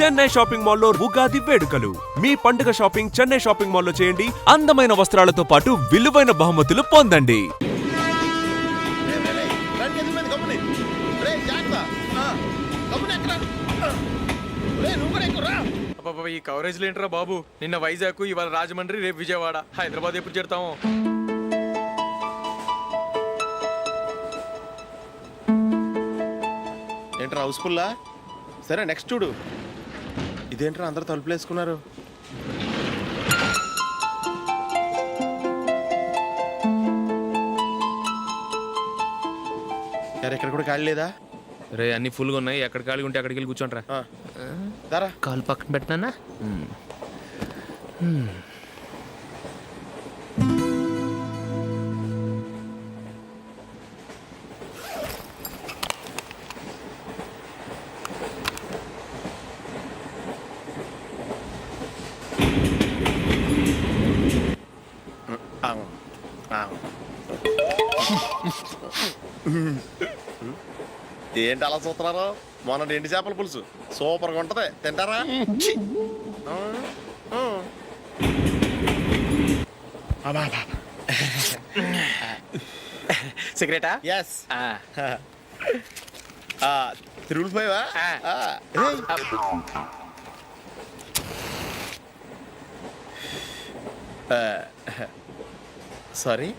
Chennai shopping మాల్లో ఉగాది వేడుకలు. మీ పండుగ షాపింగ్ చెన్నై షాపింగ్ మాల్లో చేయండి. అందమైన వస్త్రాలతో పాటు విలువైన బహుమతులు పొందండి. ఈ కవరేజ్ లేంటరా బాబు. నిన్న వైజాగ్, ఇవాళ రాజమండ్రి, రేపు విజయవాడ, హైదరాబాద్ ఎప్పుడు చేరుతాము? ఏంట్రా హౌస్ఫుల్లా? సరే నెక్స్ట్ చూడు. ఇదేంట్రా అందరు తలుపులు వేసుకున్నారు? ఎక్కడ కూడా ఖాళీ లేదా? రే అన్ని ఫుల్గా ఉన్నాయి. ఎక్కడ ఖాళీ ఉంటే అక్కడికి వెళ్ళి కూర్చోండిరా. దారా కాలు పక్కన పెట్టినా. ఏంటి అలా చూస్తున్నారు? మొన్న ఎండి చేపల పులుసు సూపర్గా ఉంటది, తింటారా? సిగరెటా? ఎస్. తిరుగులు పోయావా? సారీ.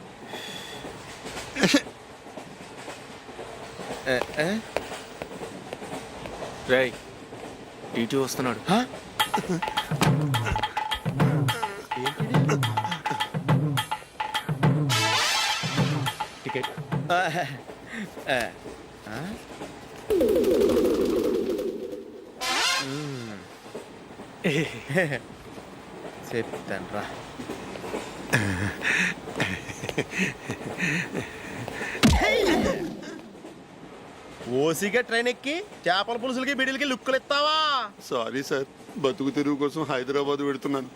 రేయ్ టీటీ వస్తున్నాడు. టికెట్. చెప్తాను రా. ఓసిగా ట్రైన్ ఎక్కి చేపల పులుసులకి బిడిలకి లుక్కులు ఇస్తావా? సారీ సార్, బతుకు తెరువు కోసం హైదరాబాద్ పెడుతున్నాను.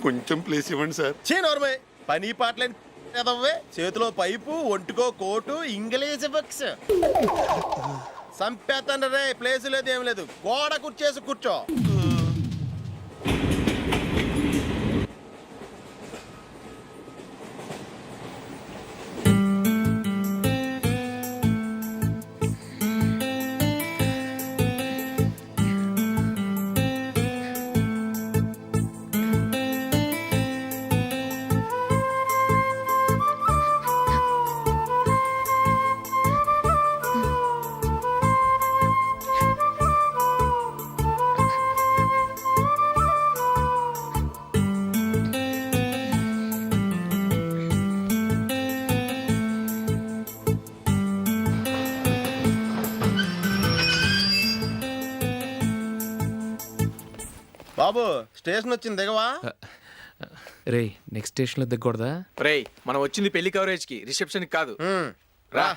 కొంచెం ప్లేస్ ఇవ్వండి సార్. నోర్మే పని పాటలేని కదవ్వే. చేతిలో పైపు, ఒంటికో కోటు, ఇంగ్లీష్ బుక్స్. సంపేతండ్రి రే. ప్లేస్ లేదు, ఏం లేదు. గోడ కుర్చేసి కూర్చో. బాబు స్టేషన్ వచ్చింది, దిగవా? రే నెక్స్ట్ స్టేషన్లో దిగకూడదా? రేయ్ మనం వచ్చింది పెళ్లి కవరేజ్ కి, రిసెప్షన్ కాదు. రా.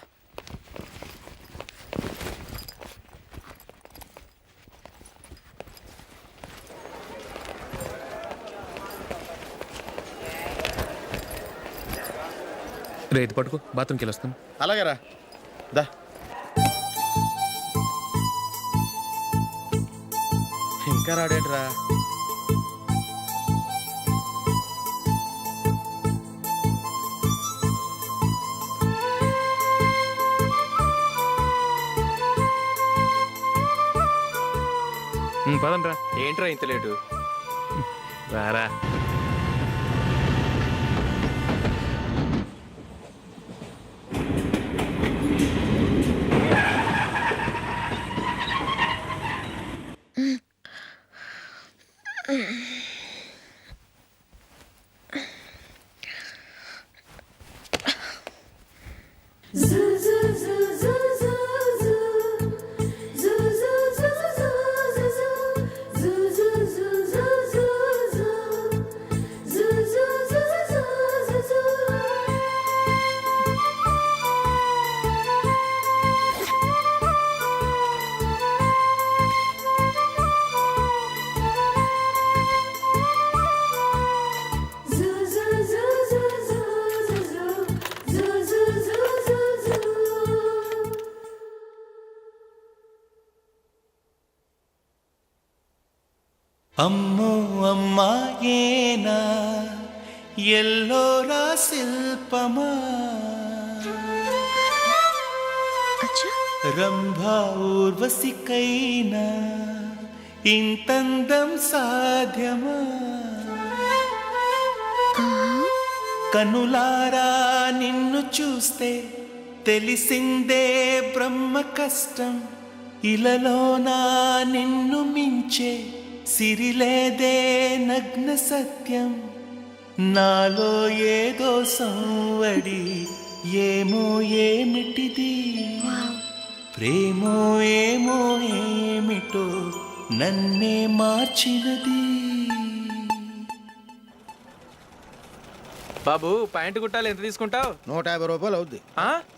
రే ఇది పట్టుకో, బాత్రూమ్కి వెళ్ళి వస్తాను. అలాగే రా. దా. ఇంకా రాడేంట్రా? పదండి రా. ఏంట్రా ఇంత లేటు? రారా. అమ్మో అమ్మాయేనా ఎల్లోరా శిల్పమా రంభా ఊర్వశికైనా ఇంతందం సాధ్యమా కనులారా నిన్ను చూస్తే తెలిసిందే బ్రహ్మ కష్టం ఇలలోనా నిన్ను మించే సిరిలేదే నగ్న సత్యం నాలో ఏదో సంవడి ఏమో ఏమిటిది ప్రేమో ఏమో ఏమిటో నన్నే మార్చినది. బాబు ప్యాంటు కుట్టాలి ఎంత తీసుకుంటావు? 150 రూపాయలు అవుద్ది.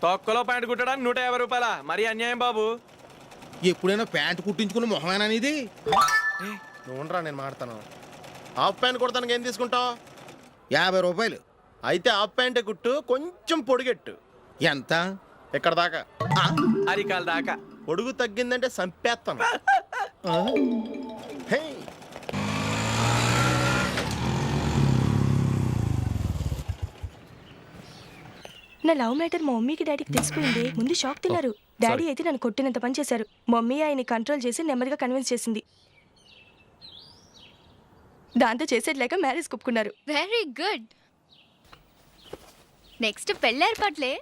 తొక్కలో ప్యాంటు కుట్టడానికి 150 రూపాయల? మరి అన్యాయం బాబు. ఎప్పుడైనా ప్యాంట్ కుట్టించుకున్న మొహమేనా ఇది? నువ్వురా నేను మాడతాను. హాఫ్ ప్యాంట్ కుడతానికి ఏం తీసుకుంటావు? 50 రూపాయలు. అయితే హాఫ్ ప్యాంటే కుట్టు, కొంచెం పొడిగెట్టు. ఎంత? ఇక్కడ దాకా. అరికాల దాకా. పొడుగు తగ్గిందంటే సంపేస్తాను. హే. నా లవ్ మ్యాటర్ మా మమ్మీకి డాడీకి తెలిసిపోయింది. ముందు షాక్ తిన్నారు. డాడీ అయితే నన్ను కొట్టినంత పని చేశారు. మమ్మీ ఆయన్ని కంట్రోల్ చేసి నెమ్మదిగా కన్విన్స్ చేసింది. దాంతో చేసేది లేక మ్యారేజ్ ఒప్పుకున్నారు. Very good. నెక్స్ట్ పెళ్ళి ఏర్పాట్లే.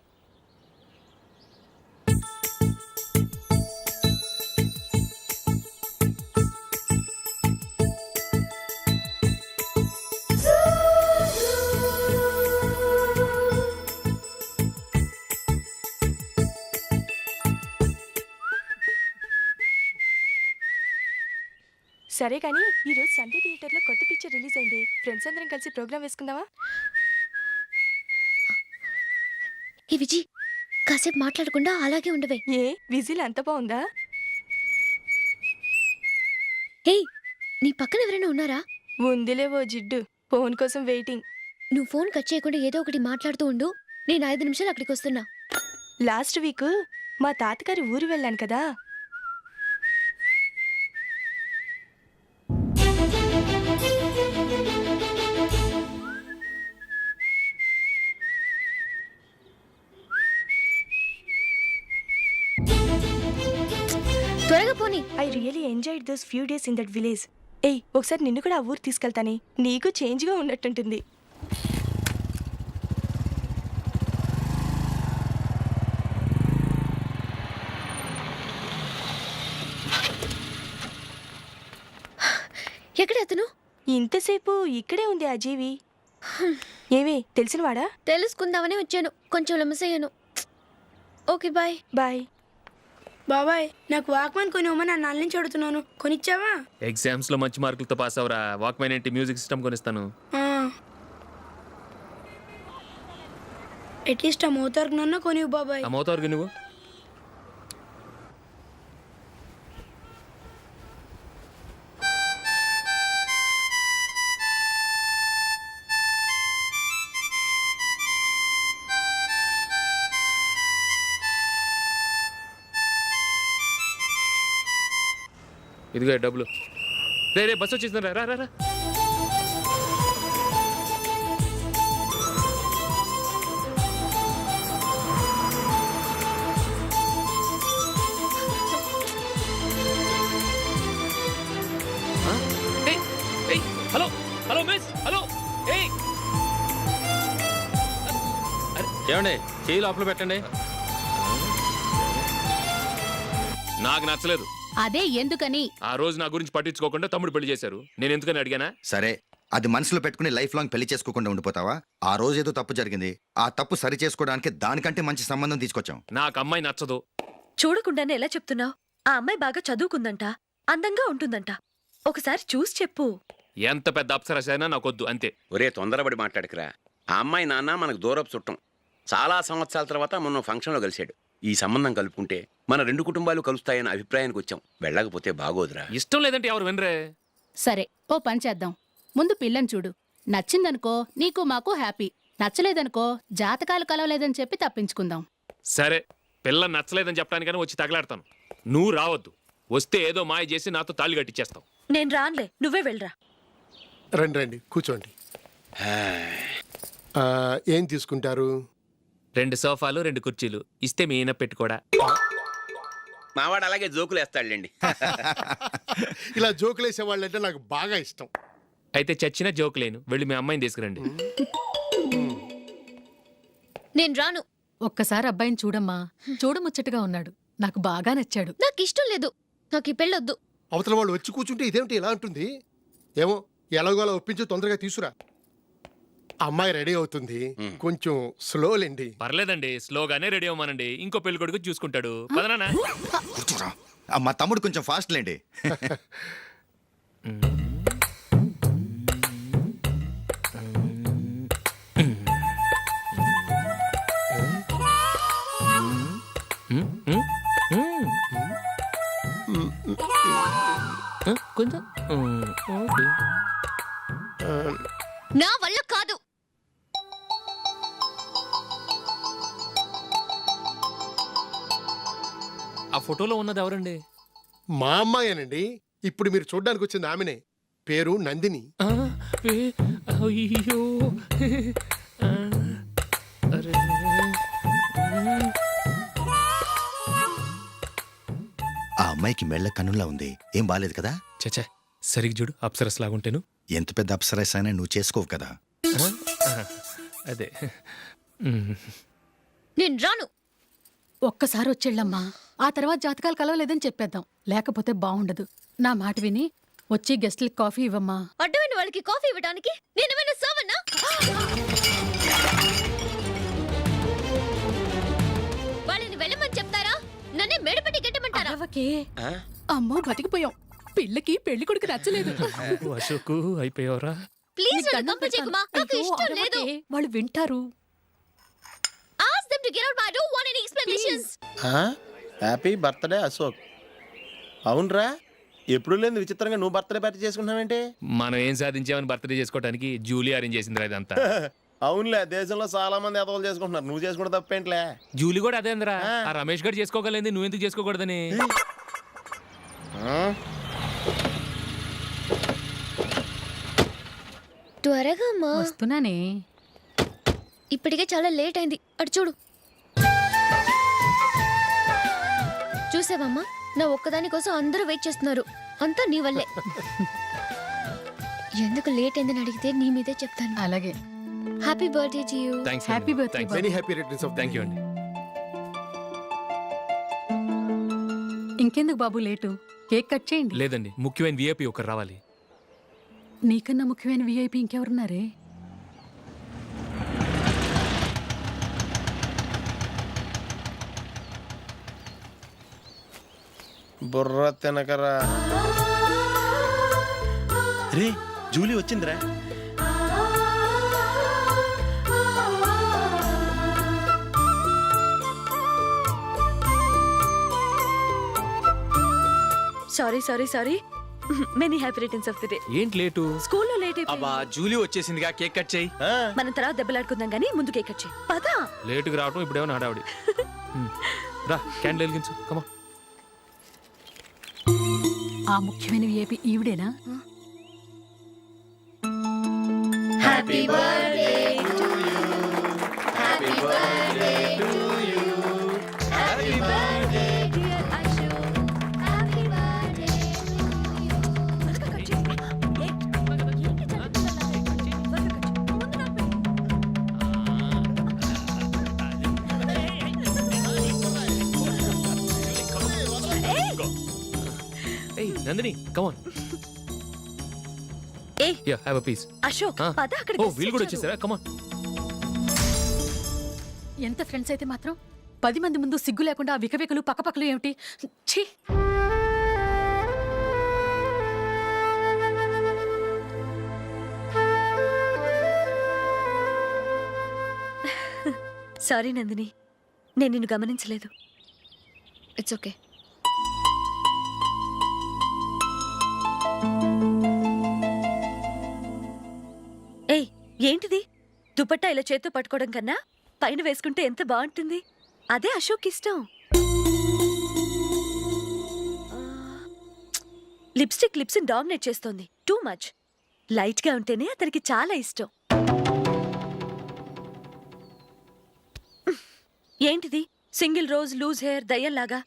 సరే కానీ ఈరోజు సండే థియేటర్లో కొత్త పిక్చర్ రిలీజ్ అయింది. ఫ్రెండ్స్ అందరం కలిసి ప్రోగ్రామ్ వేసుకుందామా? ఈ విజి కాసేపు మాట్లాడకుండా అలాగే ఉండవే. ఏ విజిల్ అంత బాగుందా? హే, నీ పక్కన ఎవరైనా ఉన్నారా? ఉందిలేవో జిడ్డు. ఫోన్ కోసం వెయిటింగ్. నువ్వు ఫోన్ కట్ చేయకుండా ఏదో ఒకటి మాట్లాడుతూ ఉండు. నేను 5 నిమిషాలు అక్కడికి వస్తున్నా. లాస్ట్ వీక్ మా తాతగారి ఊరు వెళ్ళాను కదా. త్వరగా పోనీ. I really enjoyed those few days in that village. ఏయ్, ఒకసారి నిన్ను కూడా ఆ ఊరు తీసుకెళ్తానే. నీకు చేంజ్గా ఉన్నట్టుంటుంది. ఎక్కడ అతను? ఇంతసేపు ఇక్కడే ఉంది ఆ జీవి. ఏవే తెలిసినవాడా? తెలుసుకుందామని వచ్చాను. కొంచెం లెమసయ్యాను. Okay bye. బాయ్. బాబాయ్, నాకు వాక్మెన్ కొనివ్వమని నా నాన్న నుంచి అడుగుతున్నాను. కొనిచ్చావా? ఎగ్జామ్స్ లో మంచి మార్కులతో పాస్ అవరా. వాక్మెన్ ఏంటి, మ్యూజిక్ సిస్టమ్ కొనిస్తాను. అట్లీస్ట్ ఆ మోతార్కు నన్న కొనివ్వు బాబాయ్. ఆ మోతారుగా నువ్వు ఇదిగో డబ్బులు. రే రే బస్సు వచ్చేసిందిరా. రా రా రా. Hello hello miss. హలో. ఏమండి చేయి లోపల పెట్టండి. నాకు నచ్చలేదు. అదే ఎందుకని? ఆ రోజు నా గురించి పట్టించుకోకుండా తమ్ముడు పెళ్లి చేశారు. నేను ఎందుకని అడిగానా? సరే, అది మనసులో పెట్టుకుని లైఫ్ లాంగ్ పెళ్లి చేసుకోకుండా ఉండిపోతావా? ఆ రోజు ఏదో తప్పు జరిగింది. ఆ తప్పు సరి చేసుకోవడానికి దానికంటే మంచి సంబంధం తీసుకొచ్చాం. నాకు అమ్మాయి నచ్చదు. చూడకుండానే ఎలా చెప్తున్నావు? ఆ అమ్మాయి బాగా చదువుకుందంట, అందంగా ఉంటుందంట. ఒకసారి చూసి చెప్పు. ఎంత పెద్ద అప్సరస అయినా నాకొద్దు, అంతే. ఒరే తొందరపడి మాట్లాడకురా. ఆ అమ్మాయి నాన్న మనకు దూరపు చుట్టం. చాలా సంవత్సరాల తర్వాత మొన్న ఫంక్షన్లో కలిశాడు. ఈ సంబంధం కలుపుకుంటే మన 2 కుటుంబాలు కలుస్తాయన్న అభిప్రాయానికి వచ్చాం. వెళ్ళకపోతే బాగోదురా. ఇష్టం లేదంటే ఎవరు వినరే. సరే, ఓ పని చేద్దాం. ముందు పిల్లని చూడు. నచ్చిందనుకో నీకు మాకు హ్యాపీ. నచ్చలేదనుకో జాతకాలు కలవలేదని చెప్పి తప్పించుకుందాం. సరే, పిల్ల నచ్చలేదని చెప్పడానికైనా వచ్చి తగలాడతాను. నువ్వు రావద్దు. వస్తే ఏదో మాయ చేసి నాతో తాళి కట్టించేస్తావు. నేను రానులే, నువ్వే వెళ్ళరా. రండి రండి కూర్చోండి. ఏం తీసుకుంటారు? 2 సోఫాలు 2 కుర్చీలు ఇస్తే మీ ఈయన పెట్టుకోడా. మావాడు అలాగే జోకులు వేస్తాడులేండి. ఇలా జోకులేసే వాళ్ళంటే నాకు బాగా ఇష్టం. అయితే చచ్చిన జోక్ లేను, వెళ్ళి మీ అమ్మాయిని తీసుకురండి. నేను రాను. ఒక్కసారి అబ్బాయిని చూడమ్మా, చూడముచ్చటగా ఉన్నాడు, నాకు బాగా నచ్చాడు. నాకు ఇష్టం లేదు, నాకు ఈ పెళ్ళొద్దు. అవతల వాళ్ళు వచ్చి కూర్చుంటే ఇదేమిటి ఇలా ఉంటుంది? ఏమో ఎలాగోలా ఒప్పించి తొందరగా తీసురా. అమ్మాయి రెడీ అవుతుంది, కొంచెం స్లోలేండి. పర్లేదండి, స్లోగానే రెడీ అవ్వమానండి, ఇంకో పెళ్లి కొడుకు చూసుకుంటాడు. పదనా. కూర్చోరా. మా తమ్ముడు కొంచెం ఫాస్ట్ లేండి. కొంచెం నా వల్ల కాదు. ఆ ఫోటోలో ఉన్నది ఎవరండి? మా అమ్మాయేనండి. ఇప్పుడు మీరు చూడ్డానికి వచ్చింది ఆమెనే. పేరు నందిని. అయ్యో ఆ అమ్మాయికి మెళ్ళ కన్నులా ఉంది, ఏం బాలేదు కదా? చచ్చా, సరిగ్గా చూడు, అప్సరస్ లాగుంటేను. ఎంత పెద్ద అప్సరస్ అయినా నువ్వు చేసుకోవు కదా. అదే. నేను రాను. ఒక్కసారి వచ్చేళ్ళమ్మా, ఆ తర్వాత జాతకాలు కలవలేదని చెప్పేద్దాం, లేకపోతే బాగుండదు. నా మాట విని వచ్చి గెస్ట్లకి కాఫీ ఇవ్వమ్మా. అడ్డమైన వాళ్ళకి కాఫీ ఇవ్వడానికి నేనేమైనా సోమన్నా? వాళ్ళని వెళ్ళమని చెప్తారా, నన్నే మేడపట్టి గెట్టమంటారా? అమ్మో బతికిపోయాం, పిల్లకి పెళ్లి కొడుకు నచ్చలేదు. అశోక్ అయిపోయావరా? ప్లీజ్ నన్ను కంపెల్ చేయకుమా, నాకు ఇష్టం లేదు. వాళ్ళు వింటారు. Ask them to get out, but I don't want any explanations. Happy birthday Ashok. అవునరా, ఎప్పుడు లేదు విచిత్రంగా నువ్వు బర్త్డే పార్టీ చేసుకుంటున్నావేంటి? మనం ఏం సాధించామని బర్త్డే చేసుకోవడానికి జూలీ అరేంజ్ చేసింది ఇదంతా. అవునులే, దేశంలో చాలా మంది ఎదవలు చేసుకుంటున్నారు, నువ్వు చేసుకుంటే తప్పేంట్లే. జూలీ కూడా అదే అందరా. ఆ రమేష్ గారు చేసుకోగలేదు, నువ్వు ఎందుకు చేసుకోకూడదని. త్వరగా అమ్మా. వస్తున్నానే. ఇప్పటికే చాలా లేట్ అయింది, అటు చూడు. చూసావమ్మా, నా ఒక్కదాని కోసం అందరూ వెయిట్ చేస్తున్నారు, అంతా నీ వల్లే. ఎందుకు లేట్ అయిందని అడిగితే నీ మీదే చెప్తాను. అలాగే. Happy birthday to you. Happy birthday. Very happy returns of. Thank you అండి. ఇంకెందుకు బాబు లేటు, కేక్ కట్ చేయండి. లేదండి, ముఖ్యమైన విఐపి ఒకరు రావాలి. నీకన్నా ముఖ్యమైన విఐపి ఇంకెవరున్నారే? బుర్ర తినకరా. రే, జూలీ వచ్చిందిరా. Sorry sorry sorry, many happy returns of the day. ఏంటి లేటు? స్కూల్లో లేట్ అయిపోయింది. అబ్బా, జూలీ వచ్చేసిందిగా, కేక్ కట్ చేయి. మనం తర్వాత దెబ్బలాడుకుందాం గానీ ముందు కేక్ కట్ చేయి. పదా. లేటుగా రావటం ఇప్పుడేమో హడావుడి. రా, క్యాండిల్ వెలిగించు. కమా. ఆ ముఖ్యమైన విఐపి ఈవిడేనా? Happy birthday to you, happy birthday to you, happy birthday dear Ashok, happy birthday to you. త్వరగా కట్ చేయి. ఏంటి ఏయ్ నందిని, కమ్ ఆన్. ఏయ్, yeah, have a piece. Ashok, పద అక్కడికి. ఓ, వీళ్ళు కూడా వచ్చేసారా? Come on. ఎంత ఫ్రెండ్స్ అయితే మాత్రం 10 మంది ముందు సిగ్గు లేకుండా ఆ వికవికలు పక్కపక్కలు ఏమిటి? ఛీ. సారీ నందిని, నేను నిన్ను గమనించలేదు. It's okay. ఏయ్, ఏంటిది? దుపట్టా ఇలా చేత్తో పట్టుకోవడం కన్నా పైన వేసుకుంటే ఎంత బాగుంటుంది. అదే అశోక్ ఇష్టం. లిప్స్టిక్ లిప్స్ డామినేట్ చేస్తోంది. Too much. లైట్ గా ఉంటేనే అతనికి చాలా ఇష్టం. ఏంటిది సింగిల్ రోజ్ లూజ్ హెయిర్ దయ్యంలాగా?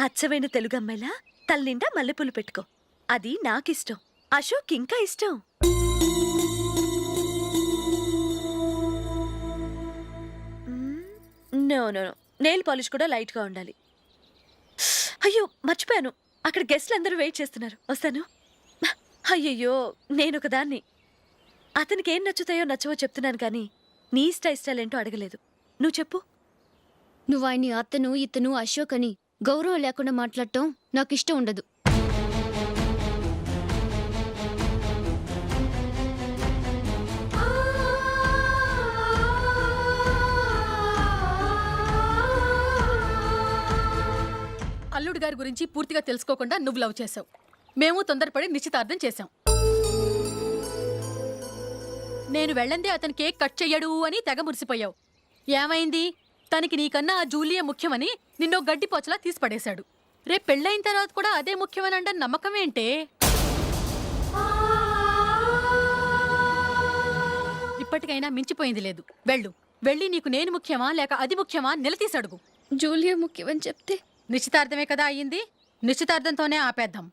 అచ్చమైన తెలుగు అమ్మాయిలా తల్లిండా మల్లెపూలు పెట్టుకో. అది నాకిష్టం. అశోక్ ఇంకా ఇష్టం. No no no, nail polish కూడా లైట్ గా ఉండాలి. అయ్యో మర్చిపోయాను, అక్కడ గెస్ట్లు అందరూ వెయిట్ చేస్తున్నారు. వస్తాను. అయ్యయ్యో, నేనొకదాన్ని. అతనికి ఏం నచ్చుతాయో నచ్చవో చెప్తున్నాను కానీ నీ ఇష్టాలేంటో అడగలేదు. నువ్వు చెప్పు. నువ్వు ఆయన్ని అతను ఇతను అశోక్ అని గౌరవం లేకుండా మాట్లాడటం నాకు ఇష్టం ఉండదు. అల్లుడు గారి గురించి పూర్తిగా తెలుసుకోకుండా నువ్వు లవ్ చేసావు. మేము తొందరపడి నిశ్చితార్థం చేశాం. నేను వెళ్ళందే అతను కేక్ కట్ చెయ్యడు అని తెగ మురిసిపోయావు. ఏమైంది? తనకి నీకన్నా ఆ జూలియే ముఖ్యమని నిన్నో గడ్డి పోచలా తీసి పడేశాడు. రేపు పెళ్ళైన తర్వాత కూడా అదే ముఖ్యమని అంటే నమ్మకం ఏంటే? ఇప్పటికైనా మించిపోయింది లేదు. వెళ్ళి నీకు నేను ముఖ్యమా లేక అది ముఖ్యమా నిలదీసి అడుగు. జూలియా ముఖ్యమని చెప్తే నిశ్చితార్థమే కదా అయ్యింది. నిశ్చితార్థంతోనే ఆపేద్దాం.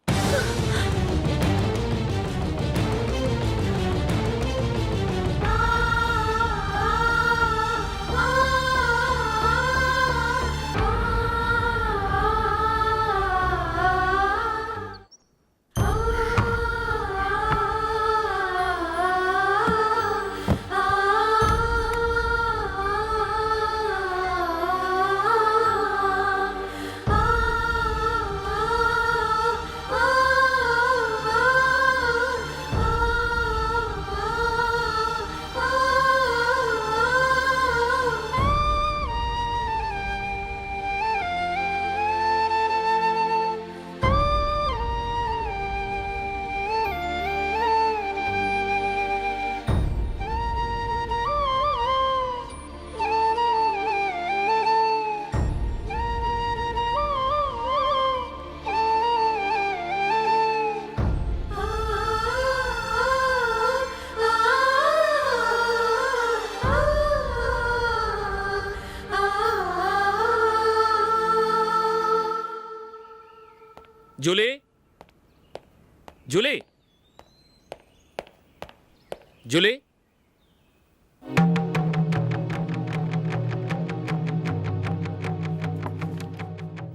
Julie, Julie, Julie.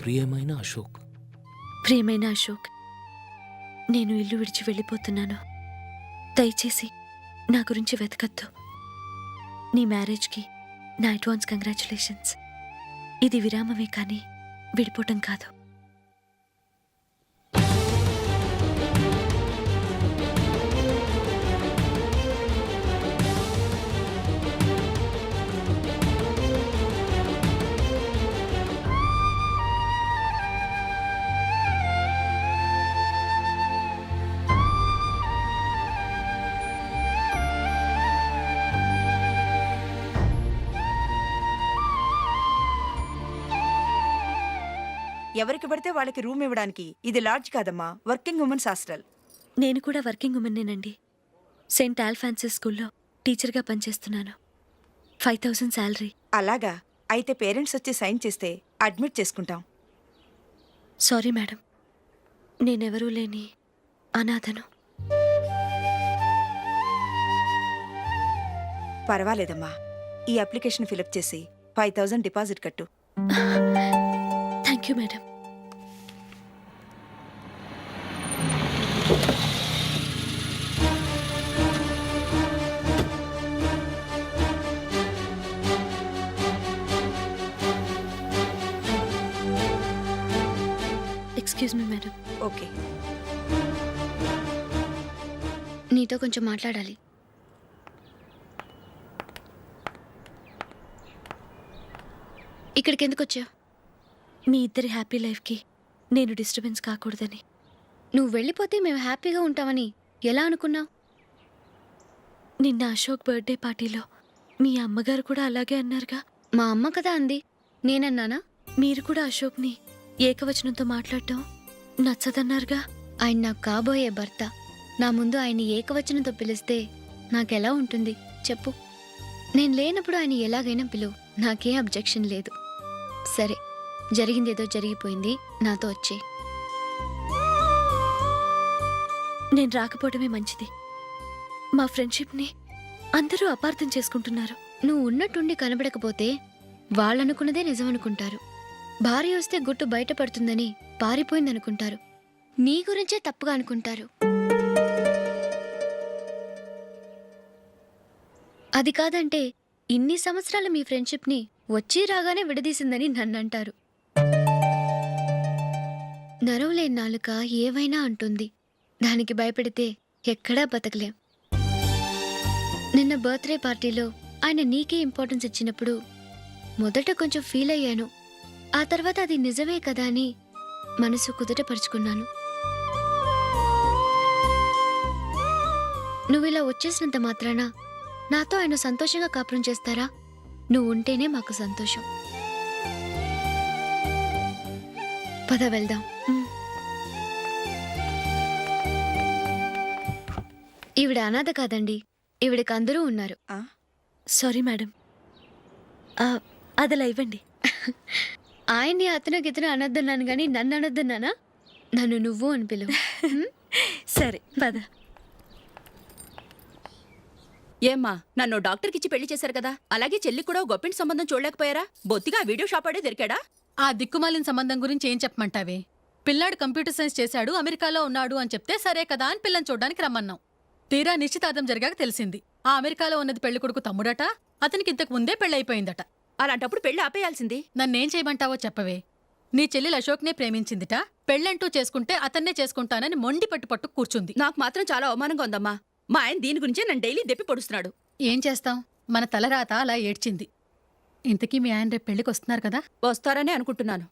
ప్రియమైన అశోక్. ప్రియమైన అశోక్, నేను ఇల్లు విడిచి వెళ్ళిపోతున్నాను. దయచేసి నా గురించి వెతకద్దు. నీ మ్యారేజ్కి నా అడ్వాన్స్ కంగ్రాచులేషన్స్. ఇది విరామమే కానీ విడిపోవటం కాదు. ఎవరికి పడితే వాళ్ళకి రూమ్ ఇవ్వడానికి ఇది లాడ్జ్ కాదమ్మా, వర్కింగ్ ఉమెన్స్ హాస్టల్. నేను కూడా వర్కింగ్ ఉమెన్నేనండి. సెయింట్ ఆల్ఫాన్సెస్ స్కూల్లో టీచర్గా పనిచేస్తున్నాను. 5000 శాలరీ. అలాగా? అయితే పేరెంట్స్ వచ్చి సైన్ చేస్తే అడ్మిట్ చేసుకుంటాం. సారీ మేడం, నేనెవరూ లేని అనాథను. పర్వాలేదమ్మా, ఈ అప్లికేషన్ ఫిలప్ చేసి 5000 డిపాజిట్ కట్టు. Thank you madam. Excuse me madam. Okay. నీతో కొంచెం మాట్లాడాలి. ఇక్కడికి ఎందుకు వచ్చావు? మీ ఇద్దరి హ్యాపీ లైఫ్కి నేను డిస్టర్బెన్స్ కాకూడదని. నువ్వు వెళ్ళిపోతే మేము హ్యాపీగా ఉంటామని ఎలా అనుకున్నావు? నిన్న అశోక్ బర్త్డే పార్టీలో మీ అమ్మగారు కూడా అలాగే అన్నారుగా. మా అమ్మ కదా అంది, నేనన్నానా? మీరు కూడా అశోక్ని ఏకవచనంతో మాట్లాడటం నచ్చదన్నారుగా. ఆయన నాకు కాబోయే భర్త. నా ముందు ఆయన ఏకవచనంతో పిలిస్తే నాకెలా ఉంటుంది చెప్పు? నేను లేనప్పుడు ఆయన ఎలాగైనా పిలువు, నాకేం అబ్జెక్షన్ లేదు. సరే, జరిగిందేదో జరిగిపోయింది, నాతో వచ్చే. నేను రాకపోవడమే మంచిది. మా ఫ్రెండ్షిప్ని అందరూ అపార్థం చేసుకుంటున్నారు. నువ్వు ఉన్నట్టుండి కనబడకపోతే వాళ్ళనుకున్నదే నిజమనుకుంటారు. భార్య వస్తే గుట్టు బయటపడుతుందని పారిపోయిందనుకుంటారు. నీ గురించే తప్పుగా అనుకుంటారు. అది కాదంటే ఇన్ని సంవత్సరాలు మీ ఫ్రెండ్షిప్ని వచ్చి రాగానే విడదీసిందని నన్నంటారు. నరవలేని నాలుక ఏవైనా అంటుంది. దానికి భయపడితే ఎక్కడా బతకలేం. నిన్న బర్త్డే పార్టీలో ఆయన నీకే ఇంపార్టెన్స్ ఇచ్చినప్పుడు మొదట కొంచెం ఫీల్ అయ్యాను. ఆ తర్వాత అది నిజమే కదా అని మనసు కుదుటపరుచుకున్నాను. నువ్విలా వచ్చేసినంత మాత్రాన నాతో ఆయన సంతోషంగా కాపురం చేస్తారా? నువ్వు ఉంటేనే మాకు సంతోషం. పద వెళ్దాం. ఈవిడ అనాథ కాదండి, ఈవిడకి అందరూ ఉన్నారు. సారీ మేడం, అదలా ఇవ్వండి. ఆయన్ని అతను గితను అనొద్దన్నాను గాని నన్ను అనొద్దన్నానా? నన్ను నువ్వు అని పిలువు. సరే పద. ఏమ్మా, నన్ను డాక్టర్కి ఇచ్చి పెళ్లి చేశారు కదా, అలాగే చెల్లి కూడా గొప్పింటి సంబంధం చూడలేకపోయారా? బొత్తిగా ఆ వీడియో షాప్ ఆడే దొరికాడా? ఆ దిక్కుమాలిన సంబంధం గురించి ఏం చెప్పమంటావే? పిల్లాడు కంప్యూటర్ సైన్స్ చేశాడు, అమెరికాలో ఉన్నాడు అని చెప్తే సరే కదా అని పిల్లని చూడడానికి రమ్మన్నాం. తీరా నిశ్చితార్థం జరిగాక తెలిసింది ఆ అమెరికాలో ఉన్నది పెళ్లి కొడుకు తమ్ముడట, అతనికి ఇంతకు ముందే పెళ్ళైపోయిందట. అలాంటప్పుడు పెళ్లి ఆపేయాల్సింది. నన్నేం చేయమంటావో చెప్పవే? నీ చెల్లెలు అశోక్నే ప్రేమించిందిట, పెళ్ళంటూ చేసుకుంటే అతన్నే చేసుకుంటానని మొండి పట్టు కూర్చుంది. నాకు మాత్రం చాలా అవమానంగా ఉందమ్మా. మా ఆయన దీని గురించే నన్ను డైలీ దెప్పి పొడుస్తున్నాడు. ఏం చేస్తాం, మన తలరాత అలా ఏడ్చింది. ఇంతకీ మీ ఆయన రేపు పెళ్లికి వస్తున్నారు కదా? వస్తారనే అనుకుంటున్నాను.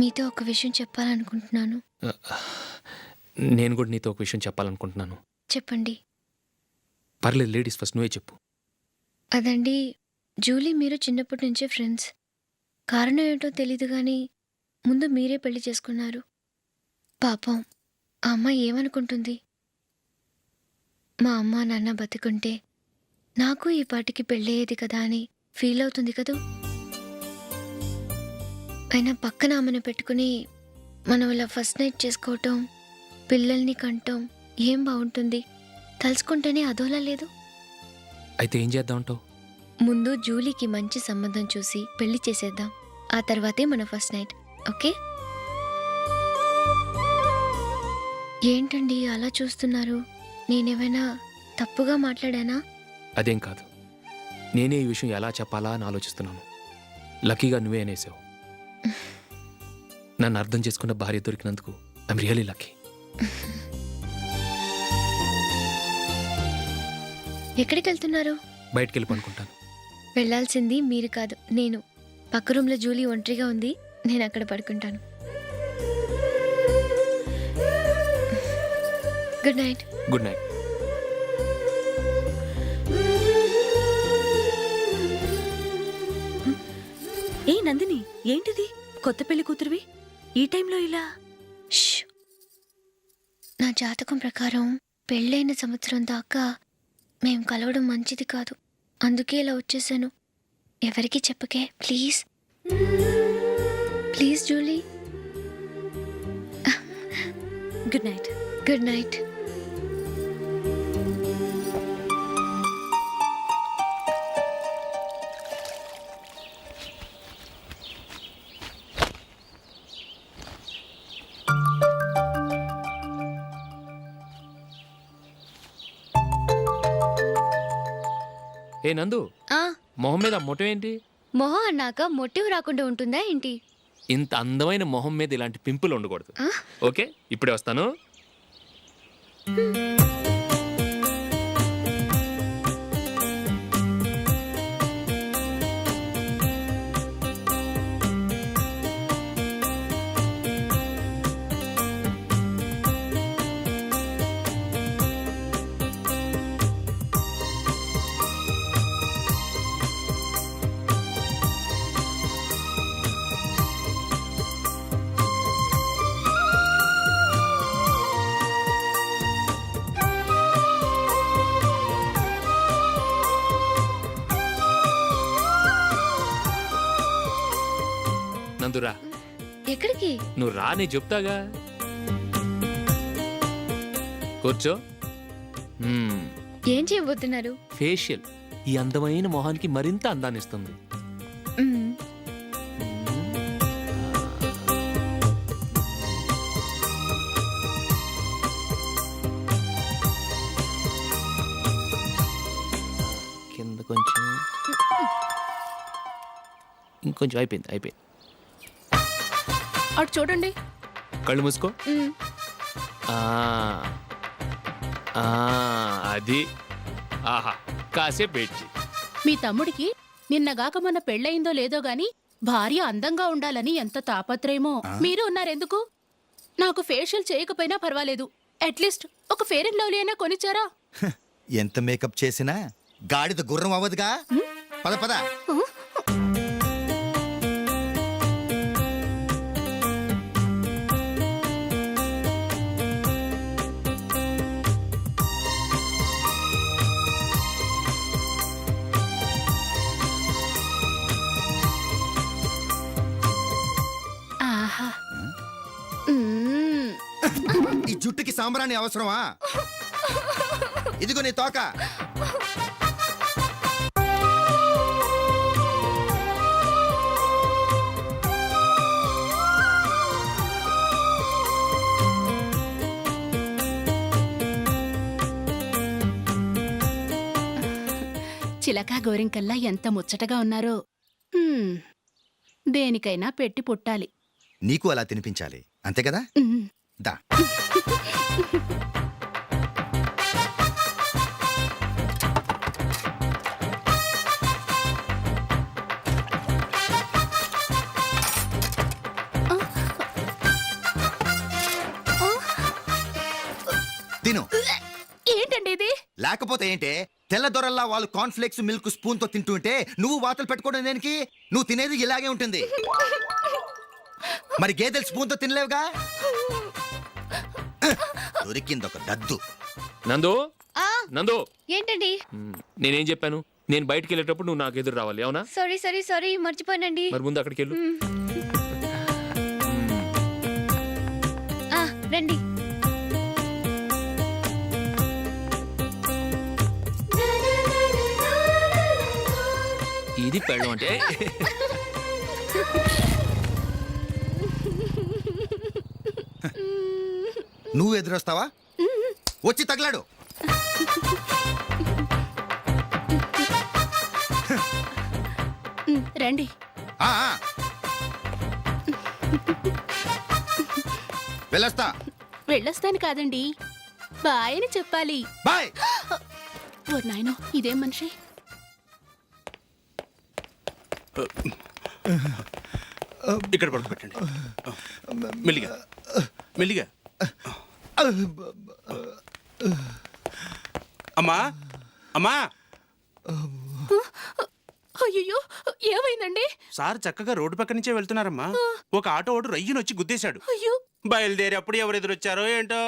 మీతో ఒక విషయం చెప్పాలనుకుంటున్నాను. నేను కూడా నీతో ఒక విషయం చెప్పాలనుకుంటున్నాను. చెప్పండి. పర్లేదు, లేడీస్ ఫస్ట్, నువ్వే చెప్పు. అదండి, జూలీ మీరు చిన్నప్పటి నుంచే ఫ్రెండ్స్. కారణం ఏంటో తెలీదు కానీ ముందు మీరే పెళ్లి చేసుకున్నారు. పాపం ఆ అమ్మాయి ఏమనుకుంటుంది? మా అమ్మ నాన్న బతికుంటే నాకు ఈ పాటికి పెళ్ళయ్యేది కదా అని ఫీల్ అవుతుంది కదూ. అయినా పక్కన ఆమెను పెట్టుకుని మనం ఇలా ఫస్ట్ నైట్ చేసుకోవటం, పిల్లల్ని కంటాం, ఏం బాగుంటుంది? తలుచుకుంటేనే అదోలా లేదు. అయితే ఏం చేద్దామంటావు? ముందు జూలీకి మంచి సంబంధం చూసి పెళ్లి చేసేద్దాం. ఆ తర్వాతే మన ఫస్ట్ నైట్, ఓకే? ఏంటండి అలా చూస్తున్నారు? నేనేమైనా తప్పుగా మాట్లాడానా? అదేం కాదు, నేనే ఈ విషయం ఎలా చెప్పాలా అని ఆలోచిస్తున్నాను. లక్కీగా నువ్వే అనేసావు. నన్ను అర్థం చేసుకున్న భార్య దొరికినందుకు ఐఎమ్ రియలీ లక్కీ. ఎక్కడికి వెళ్తున్నారు? బయటికి వెళ్ళి పనుకుంటాను. వెళ్ళాల్సింది మీరు కాదు, నేను. పక్క రూమ్లో జూలీ ఒంటరిగా ఉంది, నేను అక్కడ పడుకుంటాను. Good night. Good night. ఏ నందిని, ఏంటిది? కొత్త పెళ్లి కూతురువి ఈ టైంలో ఇలా? నా జాతకం ప్రకారం పెళ్ళైన సంవత్సరం దాకా మేం కలవడం మంచిది కాదు. అందుకే ఇలా వచ్చేసాను. ఎవరికి చెప్పకే please. Please Julie. Good night. Good night. ఏ నందు, ఆ మొహం మీద మొట్టం ఏంటి? మొహం అన్నాక మొటివ్ రాకుండా ఉంటుందా ఏంటి? ఇంత అందమైన మొహం మీద ఇలాంటి పింపుల్ ఉండకూడదు. ఓకే, ఇప్పుడే వస్తాను. నందురా, ఎక్కడికి? నువ్వు రా, నేను చెప్తాగా. కూర్చో. ఏం చేయబోతున్నారు? ఫేషియల్ ఈ అందమైన మొహానికి మరింత అందాన్ని ఇస్తుంది. మ్మ్. కింద కొంచెం, ఇంకొంచెం. అయిపోయింది. అటు చూడండి. కళ్ళు మూసుకో. మ్మ్. ఆ, అది. ఆహా, కాసేపు వెయిట్ చేయి. మీ తమ్ముడికి నిన్నగాక మొన్న పెళ్ళయిందో లేదో గాని భార్య అందంగా ఉండాలని ఎంత తాపత్రయమో. మీరు ఉన్నారెందుకు? నాకు ఫేషియల్ చేయకపోయినా పర్వాలేదు, అట్లీస్ట్ ఒక ఫేర్ అండ్ లవ్లీ అయినా కొనిచ్చారా? ఎంత మేకప్ చేసినా గాడిద గుర్రం అవ్వదుగా. పద పద. ఆహా. ఈ జుట్టుకి సాంబ్రాణి అవసరమా? ఇదిగో నీ తోక. చిలకా గోరింకల్లా ఎంత ముచ్చటగా ఉన్నారో. దేనికైనా పెట్టి పుట్టాలి. నీకు అలా తినిపించాలి, అంతే కదా? దా. తిను. ఏంటండి ఇది? లేకపోతే ఏంటే, తెల్ల దొరల్లా వాళ్ళు కార్న్ఫ్లేక్స్ మిల్క్ స్పూన్ తో తింటుంటే నువ్వు వాతలు పెట్టుకోవడం దేనికి? నువ్వు తినేది ఇలాగే ఉంటుంది. మరి గేదెలు స్పూన్ తో తినలేవుగా. దొరికిందొక దద్దు. నందు, నందు, ఏంటండి? నేనేం చెప్పాను? నేను బయటికి వెళ్ళేటప్పుడు నువ్వు నాకు ఎదురు రావాలి, అవునా? సారీ మర్చిపోయానండి. మరి ముందు అక్కడికి వెళ్ళు. రండి. ఇది పెళ్ళం అంటే. నువ్వు ఎదురొస్తావా? వచ్చి తగలాడు. రండి. వెళ్ళొస్తా. వెళ్ళొస్తాను కాదండి, బాయ్ అని చెప్పాలి. బాయ్. ఓ నాయనో, ఇదేం మనిషి? ఇక్కడ పడుకోబెట్టండి. మెల్లిగా మెల్లిగా. అమ్మా అమ్మా. అయ్యో, ఏమైందండి? సార్ చక్కగా రోడ్డు పక్క నుంచే వెళ్తున్నారమ్మా. ఒక ఆటో ఓడు రయ్యను వచ్చి గుద్దేశాడు. అయ్యో. బయలుదేరి అప్పుడు ఎవరు ఎదురొచ్చారో ఏంటో.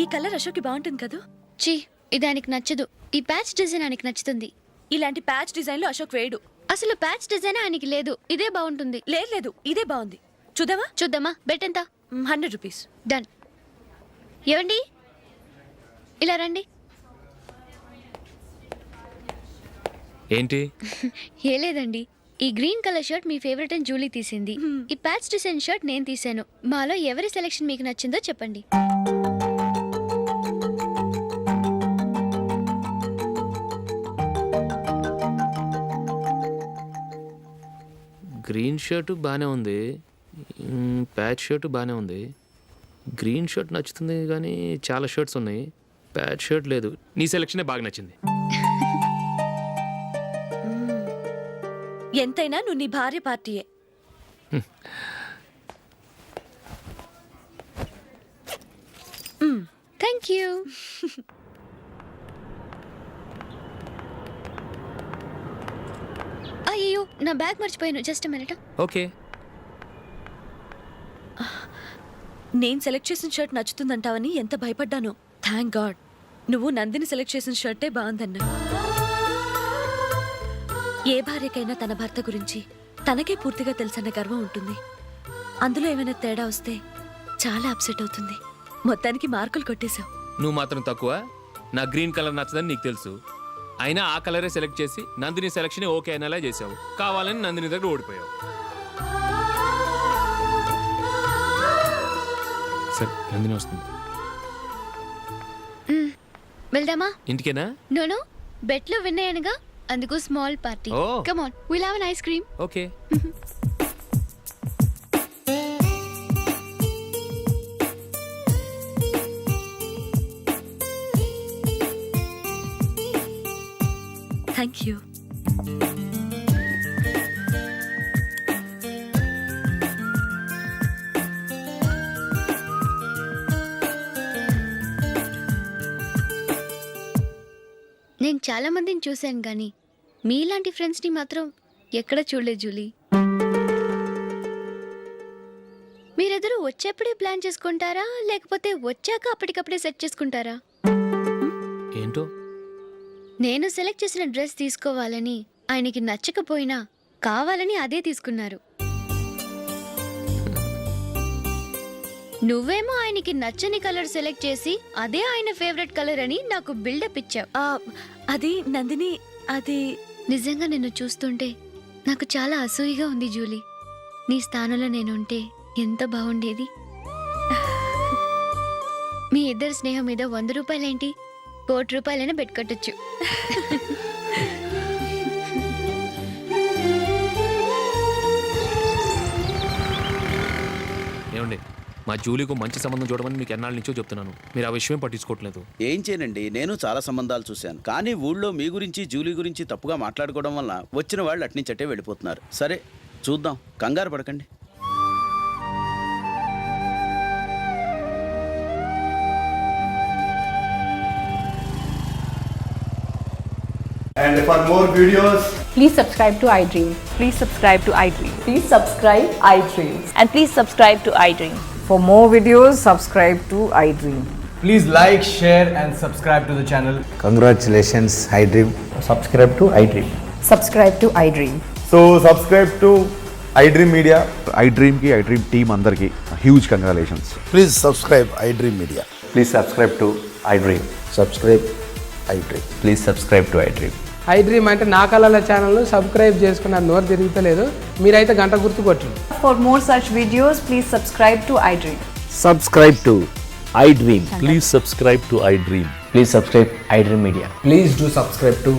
ఈ కలర్ అశోక్కి బాగుంటుంది కదా? చీ, ఇది ఆయనకి నచ్చదు. ఈ ప్యాచ్ డిజైన్ ఆయనకి నచ్చుతుంది. ఇలాంటి ప్యాచ్ డిజైన్లో అశోక్ వేయడు. అసలు ప్యాచ్ డిజైన్ ఆయనకి లేదు. ఇదే బాగుంటుంది. లేదు, ఇదే బాగుంది. చూద్దామా? చూద్దామా. బెట్ ఎంత? 100 రూపీస్. డన్. ఏవండి, ఇలా రండి. ఏంటి? ఏ లేదండి, ఈ గ్రీన్ కలర్ షర్ట్ మీ ఫేవరెట్ అని జూలీ తీసింది. ఈ ప్యాచ్ డిజైన్ షర్ట్ నేను తీసాను. మాలో ఎవరి సెలెక్షన్ మీకు నచ్చిందో చెప్పండి. గ్రీన్ షర్టు బాగానే ఉంది, ప్యాచ్ షర్టు బాగానే ఉంది. గ్రీన్ షర్ట్ నచ్చుతుంది కానీ చాలా షర్ట్స్ ఉన్నాయి, ప్యాచ్ షర్ట్ లేదు. నీ సెలెక్షనే బాగా నచ్చింది. ఎంతైనా నువ్వు నీ భార్య పార్టీయే. Thank you. అయ్యో, నా బ్యాగ్ మర్చిపోయాను. Just minute. ఓకే. నేను సెలెక్ట్ చేసిన షర్ట్ నచ్చుతుందంటావని ఎంత భయపడ్డాను. థ్యాంక్ గాడ్ నువ్వు నందిని సెలెక్ట్ చేసిన షర్టే బాగుందన్నా. ఏ భార్యకైనా తన భర్త గురించి తనకే పూర్తిగా తెలుసన్న గర్వం ఉంటుంది. అందులో ఏమైనా తేడా వస్తే చాలా అప్సెట్ అవుతుంది. మొత్తానికి మార్కులు కొట్టేశావు. నువ్వు మాత్రం తక్కువ. నా గ్రీన్ కలర్ నచ్చదని నీకు తెలుసు, అయినా ఆ కలరే సెలెక్ట్ చేసి నందిని సెలెక్షన్ ఓకే అనేలా చేసావు. కావాలని నందిని దగ్గర ఓడిపోయావు. సరే, నందిని వస్తుంది. వెళ్దామా? ఇంటికేనా? నో, బెట్లో విన్నాయనగా, అందుకు small party. Oh. Come on, will have an ice cream. Okay. Thank you. నేను చాలా మందిని చూశాను కానీ మీలాంటి ఫ్రెండ్స్ని మాత్రం ఎక్కడ చూడలేదు జూలీ. మీరెదరూ వచ్చేప్పుడే ప్లాన్ చేసుకుంటారా, లేకపోతే వచ్చాక అప్పటికప్పుడే సెట్ చేసుకుంటారా? ఏంటో? నేను సెలెక్ట్ చేసిన డ్రెస్ తీసుకోవాలని ఆయనకి నచ్చకపోయినా కావాలని అదే తీసుకున్నారు. నువ్వేమో ఆయనకి నచ్చని కలర్ సెలెక్ట్ చేసి అదే ఆయన ఫేవరెట్ కలర్ అని నాకు బిల్డప్ ఇచ్చావు. అది నందిని, అది నిజంగా నిన్ను చూస్తుంటే నాకు చాలా అసూయగా ఉంది జూలీ. నీ స్థానంలో నేనుంటే ఎంత బాగుండేది. మీ ఇద్దరి స్నేహం మీద 100 రూపాయలేంటి, 1 కోటి రూపాయలైనా పెట్టుకట్టచ్చు. ఏమండి, మా జూలీకు మంచి సంబంధం చూడమని మీకు ఎన్నాళ్ళ నుంచో చెప్తున్నాను, మీరు ఆ విషయం పట్టించుకోవట్లేదు. ఏం చేయనండి, నేను చాలా సంబంధాలు చూశాను, కానీ ఊళ్ళో మీ గురించి జూలీ గురించి తప్పుగా మాట్లాడుకోవడం వల్ల వచ్చిన వాళ్ళు అట్నుంచట్టే వెళ్ళిపోతున్నారు. సరే చూద్దాం, కంగారు పడకండి. And for more videos, please subscribe to iDream. Please subscribe to iDream. Please subscribe iDream. And please subscribe to iDream. For more videos, subscribe to iDream. please like, share and subscribe to the channel. Congratulations, iDream. Subscribe to iDream. Subscribe to iDream. So subscribe to iDream Media. iDream ki iDream team andarki huge congratulations. Please subscribe iDream Media. Please subscribe to iDream. Subscribe iDream. Please subscribe to iDream. iDream అంటే నా కళల channel subscribe చేసుకున్న నోరు తిరుగుతలేదు, మీరైతే గంట గుర్తు కొట్టండి. For more such videos, please subscribe to iDream. Subscribe to iDream. Please subscribe to iDream. Please subscribe iDream Media. Please do subscribe to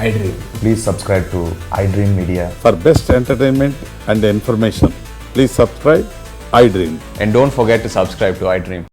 iDream. Please subscribe to iDream Media. For best entertainment and information, please subscribe iDream. And don't forget to subscribe to iDream.